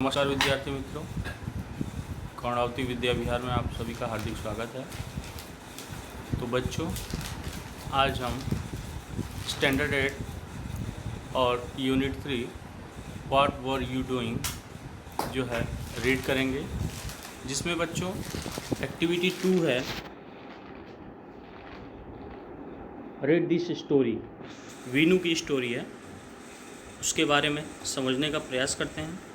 नमस्कार विद्यार्थी मित्रों, कर्णावती विद्या विहार में आप सभी का हार्दिक स्वागत है। तो बच्चों, आज हम स्टैंडर्ड 8 और unit 3 what were you doing जो है रीड करेंगे, जिसमें बच्चों एक्टिविटी 2 है रीड दिस स्टोरी। वीनू की स्टोरी है, उसके बारे में समझने का प्रयास करते हैं।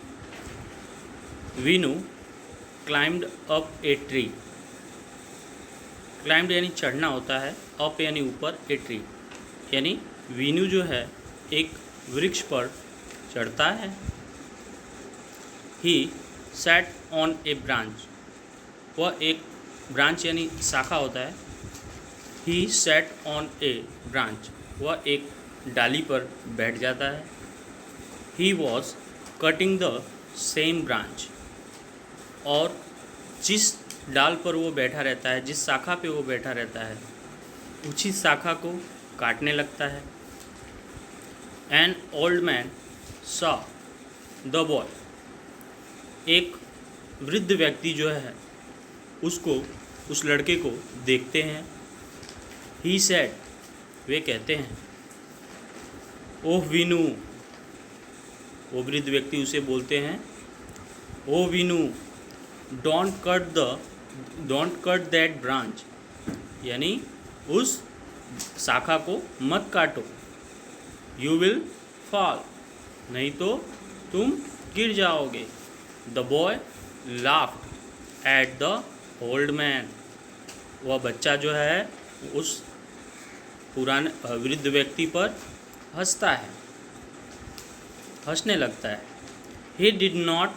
Veenu climbed up a tree. Climbed यानी चढ़ना होता है, अप यानी ऊपर, ए ट्री यानी वीनू जो है एक वृक्ष पर चढ़ता है। He sat on A branch. वह एक ब्रांच यानी शाखा होता है। He sat on A branch, वह एक डाली पर बैठ जाता है। He was cutting the same branch, और जिस डाल पर वो बैठा रहता है, जिस शाखा पे वो बैठा रहता है, उसी शाखा को काटने लगता है। An old man saw the boy. एक वृद्ध व्यक्ति जो है उसको, उस लड़के को देखते हैं। ही सेड, वे कहते हैं, ओह वीनू। वो वृद्ध व्यक्ति उसे बोलते हैं, oh Veenu, don't cut that branch, यानी उस शाखा को मत काटो। यू विल फॉल, नहीं तो तुम गिर जाओगे। The boy laughed at the old man. वह बच्चा जो है उस पुराने वृद्ध व्यक्ति पर हंसने लगता है। He did not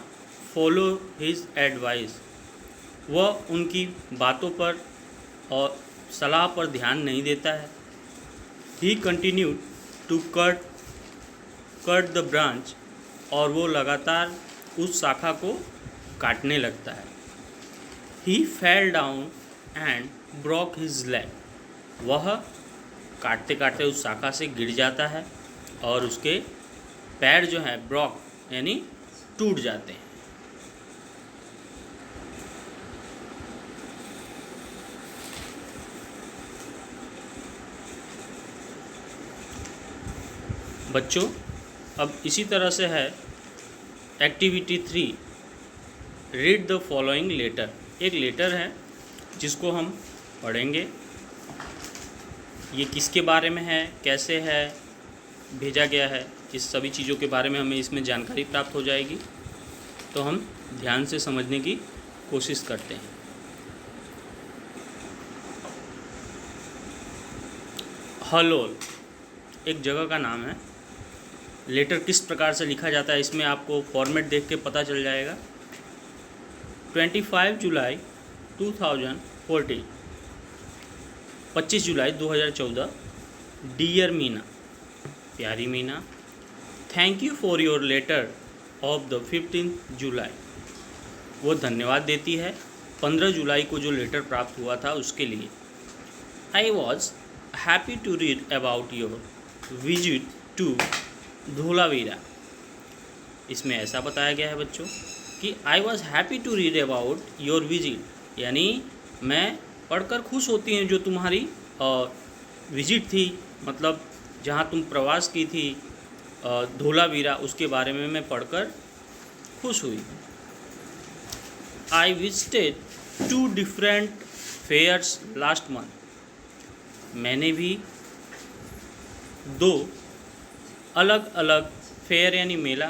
follow his advice. वह उनकी बातों पर और सलाह पर ध्यान नहीं देता है। He continued to cut the branch, और वो लगातार उस शाखा को काटने लगता है। He fell down and broke his leg. वह काटते काटते उस शाखा से गिर जाता है और उसके पैर जो है ब्रोक यानी टूट जाते हैं। बच्चों, अब इसी तरह से है activity 3, read the following letter. एक लेटर है जिसको हम पढ़ेंगे। ये किसके बारे में है, कैसे है, भेजा गया है, इस सभी चीज़ों के बारे में हमें इसमें जानकारी प्राप्त हो जाएगी। तो हम ध्यान से समझने की कोशिश करते हैं। हलोल एक जगह का नाम है। लेटर किस प्रकार से लिखा जाता है, इसमें आपको फॉर्मेट देख के पता चल जाएगा। 25 जुलाई 2014, 25 जुलाई 2014। डियर मीना, प्यारी Meena, thank you for your letter of the 15 July. वो धन्यवाद देती है 15 जुलाई को जो लेटर प्राप्त हुआ था उसके लिए। I was happy to read about your visit to Dholavira. इसमें ऐसा बताया गया है बच्चों कि I was happy to read about your visit, यानी मैं पढ़कर खुश होती हूँ जो तुम्हारी विजिट थी, मतलब जहाँ तुम प्रवास की थी धोलावीरा, उसके बारे में मैं पढ़कर खुश हुई। I visited 2 different fairs last month. मैंने भी 2 अलग अलग फेयर यानी मेला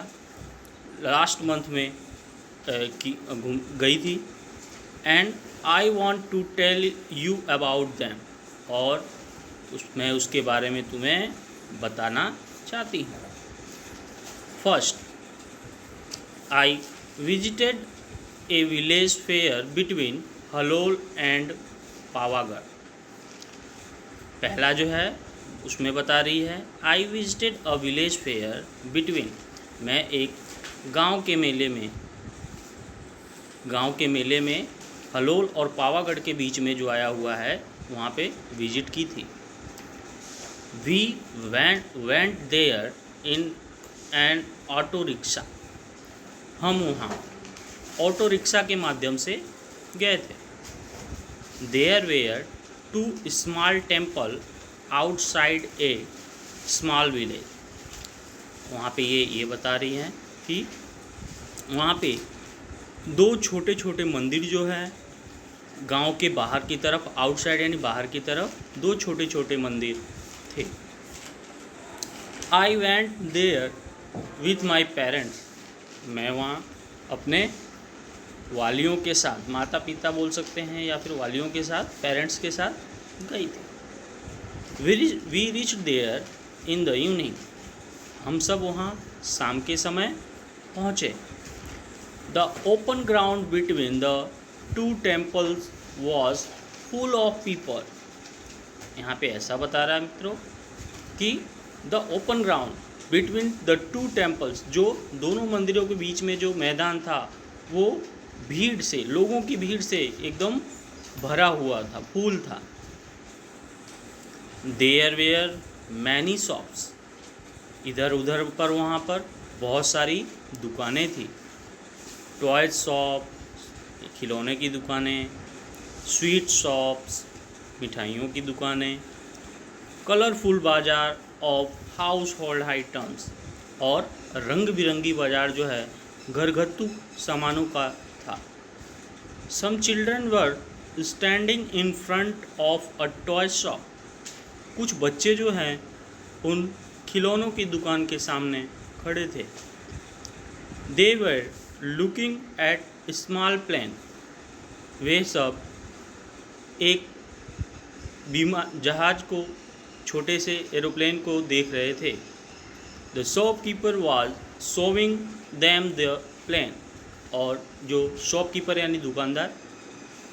लास्ट मंथ में गई थी। And I want to tell you about them, और मैं उसके बारे में तुम्हें बताना चाहती हूँ। First, I visited a village fair between Halol and Pavagadh. पहला जो है उसमें बता रही है I visited a village fair between, मैं एक गांव के मेले में हलोल और पावागढ़ के बीच में जो आया हुआ है वहाँ पे विजिट की थी। We went there in an auto rickshaw. हम वहाँ ऑटो रिक्शा के माध्यम से गए थे। There were 2 small temple outside a small village. वहाँ पे ये बता रही हैं कि वहाँ पे 2 छोटे छोटे मंदिर जो है गांव के बाहर की तरफ, आउटसाइड यानी बाहर की तरफ 2 छोटे छोटे मंदिर थे। I went there with my parents. मैं वहाँ अपने वालियों के साथ, माता पिता बोल सकते हैं या फिर वालियों के साथ, पेरेंट्स के साथ गई थी। We reach there in the evening. हम सब वहाँ शाम के समय पहुँचे। The open ground between the 2 temples was full of people। यहाँ पे ऐसा बता रहा है मित्रों कि the open ground between the 2 temples, जो दोनों मंदिरों के बीच में जो मैदान था वो भीड़ से, लोगों की भीड़ से एकदम भरा हुआ था, फूल था। There were many shops. इधर उधर पर वहाँ पर बहुत सारी दुकानें थी। टॉय शॉप, खिलौने की दुकानें, स्वीट शॉप्स, मिठाइयों की दुकानें, कलरफुल बाज़ार ऑफ हाउस होल्ड आइटम्स, और रंग बिरंगी बाज़ार जो है घरगथ्थू सामानों का था। Some children were standing in front of a toy shop. कुछ बच्चे जो हैं उन खिलौनों की दुकान के सामने खड़े थे। They were looking at small plane. वे सब एक जहाज को, छोटे से एरोप्लेन को देख रहे थे। The shopkeeper was showing them the plane. और जो शॉपकीपर यानी दुकानदार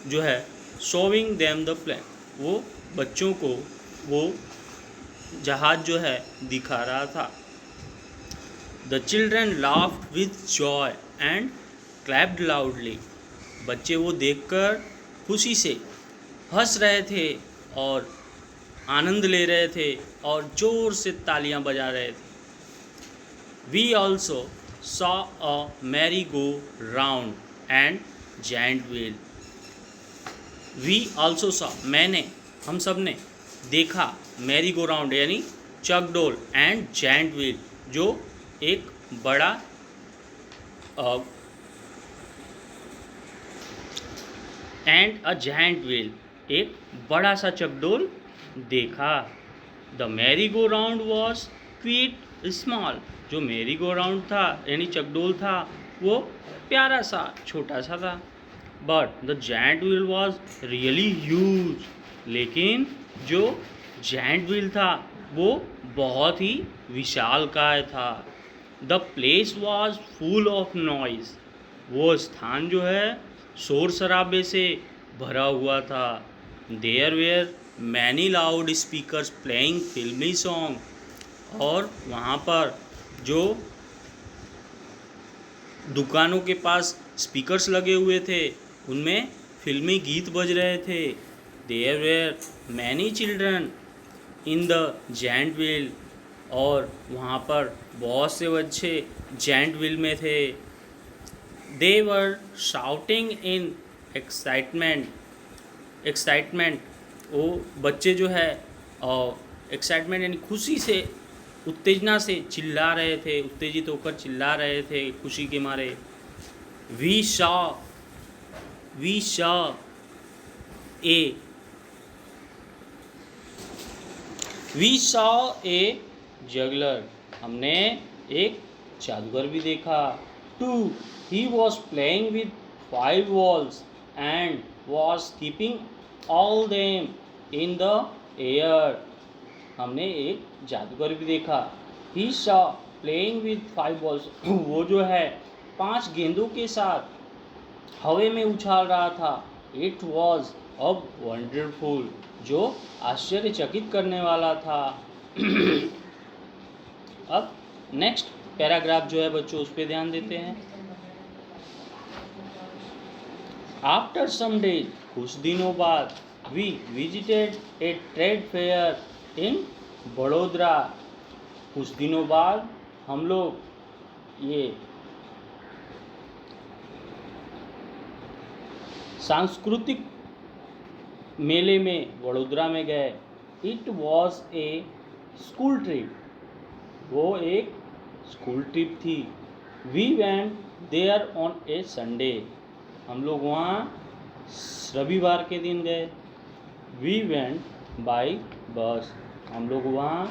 जो है, शोविंग देम द प्लेन, वो बच्चों को वो जहाज जो है दिखा रहा था। The children laughed with Joy and clapped loudly. बच्चे वो देखकर खुशी से हंस रहे थे और आनंद ले रहे थे और ज़ोर से तालियां बजा रहे थे। We also saw a merry go round and giant wheel. We also saw, मैंने, हम सब ने देखा, मैरी गो राउंड यानी चकडोल, एंड जायंट व्हील, जो एक बड़ा एंड अ जायंट व्हील, एक बड़ा सा चकडोल देखा। The Mary go round was quite small. जो मैरी गो राउंड था यानी चकडोल था वो प्यारा सा, छोटा सा था। But the giant wheel was really huge. लेकिन जो जायंट व्हील था वो बहुत ही विशालकाय था। The place was full of noise. वो स्थान जो है शोर शराबे से भरा हुआ था। There were many loud speakers playing filmi song. और वहाँ पर जो दुकानों के पास स्पीकर्स लगे हुए थे उनमें फिल्मी गीत बज रहे थे। There were many children in the giant wheel. और वहाँ पर बहुत से बच्चे जायंट व्हील में थे। They were shouting in excitement. वो बच्चे जो है एक्साइटमेंट यानी खुशी से, उत्तेजना से चिल्ला रहे थे, उत्तेजित होकर चिल्ला रहे थे खुशी के मारे। We saw a juggler. हमने एक जादूगर भी देखा। 2 he was playing with 5 balls and was keeping all them in the air. हमने एक जादूगर भी देखा। He saw playing with 5 balls। वो जो है 5 गेंदों के साथ हवा में उछाल रहा था। इट वॉज अब वंडरफुल, जो आश्चर्यचकित करने वाला था। अब नेक्स्ट पैराग्राफ जो है बच्चों उस पर ध्यान देते हैं। आफ्टर सम डेज, कुछ दिनों बाद, we visited a trade fair in बड़ोदरा। कुछ दिनों बाद हम लोग ये सांस्कृतिक मेले में वडोदरा में गए। It was a school trip, वो एक स्कूल ट्रिप थी। We went there on a Sunday, हम लोग वहाँ रविवार के दिन गए। वी वेंट बाई बस, हम लोग वहाँ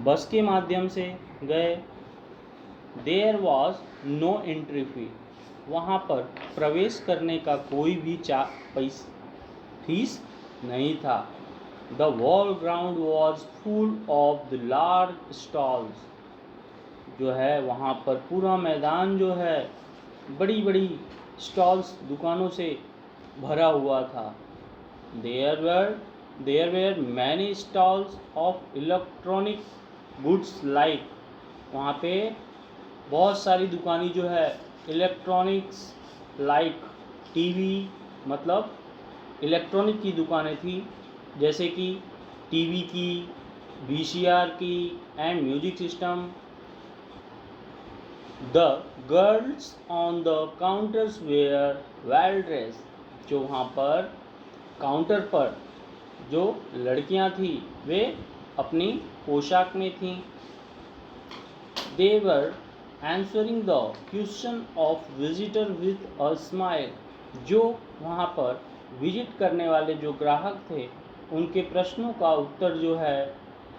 बस के माध्यम से गए। There was no entry fee, वहाँ पर प्रवेश करने का कोई भी फीस नहीं था। The wall ground was full of the large stalls, जो है वहाँ पर पूरा मैदान जो है बड़ी बड़ी स्टॉल्स दुकानों से भरा हुआ था। There were many stalls of electronic goods like, वहाँ पे बहुत सारी दुकानें जो है इलेक्ट्रॉनिक्स लाइक टीवी, मतलब इलेक्ट्रॉनिक की दुकानें थी, जैसे कि टीवी की, वीसीआर की and music system. The girls on the counters were well dress, जो वहाँ पर काउंटर पर जो लड़कियाँ थी वे अपनी पोशाक में थीं। They were answering the question of visitor with a smile, जो वहाँ पर विजिट करने वाले जो ग्राहक थे उनके प्रश्नों का उत्तर जो है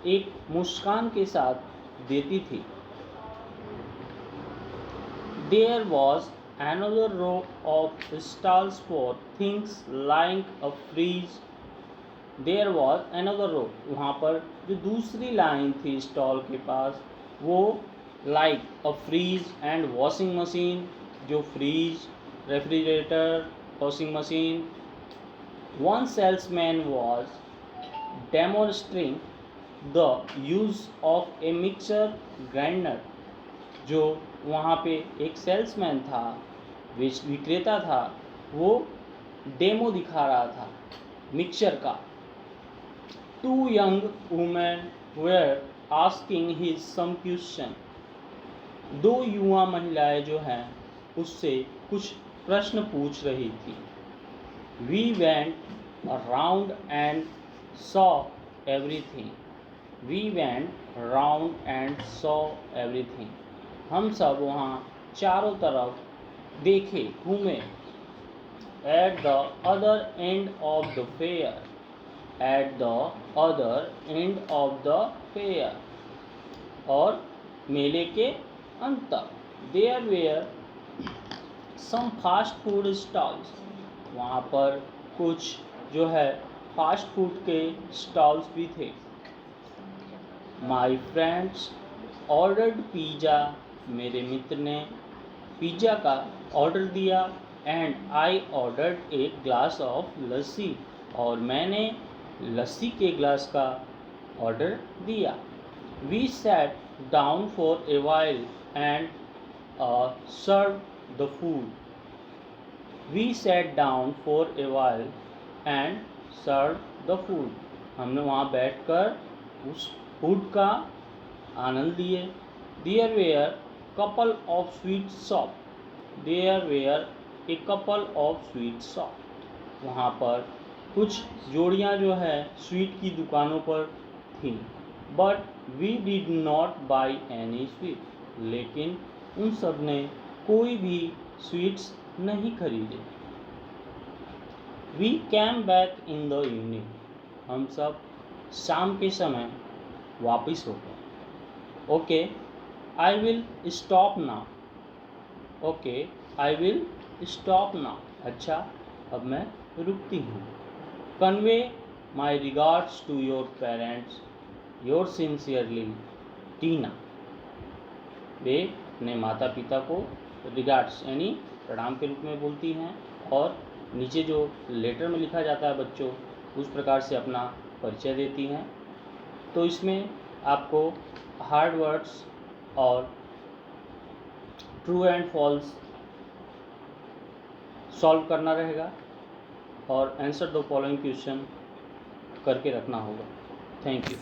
एक मुस्कान के साथ देती थी। There was another row of stalls for things like a fridge. There was another row, वहाँ पर जो दूसरी लाइन थी स्टॉल के पास वो like a fridge and washing machine, जो fridge, refrigerator, washing machine. One salesman was demonstrating the use of a mixer grinder, जो वहाँ पे एक सेल्समैन था, विक्रेता था, वो डेमो दिखा रहा था मिक्सचर का। Two young women were asking his some question, दो युवा महिलाएं जो हैं उससे कुछ प्रश्न पूछ रही थी। We went around and saw everything, we went round and saw everything, हम सब वहाँ चारों तरफ देखे, घूमे। At the other end of the fair, at the other end of the fair, और मेले के अंत तक। There were some fast food stalls, वहाँ पर कुछ जो है फास्ट फूड के स्टॉल्स भी थे। माई फ्रेंड्स ऑर्डर्ड पिज़्ज़ा, मेरे मित्र ने पिज़्ज़ा का ऑर्डर दिया। And I ordered a glass of lassi, और मैंने लस्सी के ग्लास का ऑर्डर दिया। We sat down for a while and serve the food, we sat down for a while and serve the food, हमने वहाँ बैठकर उस फूड का आनंद लिए। There were couple of sweet shop, there were a couple of sweet shop, वहाँ पर कुछ जोड़ियाँ जो है स्वीट की दुकानों पर थीं। But we did not buy any sweet, लेकिन उन सब ने कोई भी स्वीट्स नहीं खरीदे। We came back in the evening, हम सब शाम के समय वापस हो गए। Okay, I will stop now. Okay, I will stop now. अच्छा, अब मैं रुकती हूँ। Convey my regards to your parents. Yours sincerely, टीना। वे अपने माता पिता को रिगार्ड्स यानी प्रणाम के रूप में बोलती हैं, और नीचे जो लेटर में लिखा जाता है बच्चों, उस प्रकार से अपना परिचय देती हैं। तो इसमें आपको हार्ड वर्ड्स और ट्रू एंड फॉल्स सॉल्व करना रहेगा, और आंसर द फॉलोइंग क्वेश्चन करके रखना होगा। Thank you.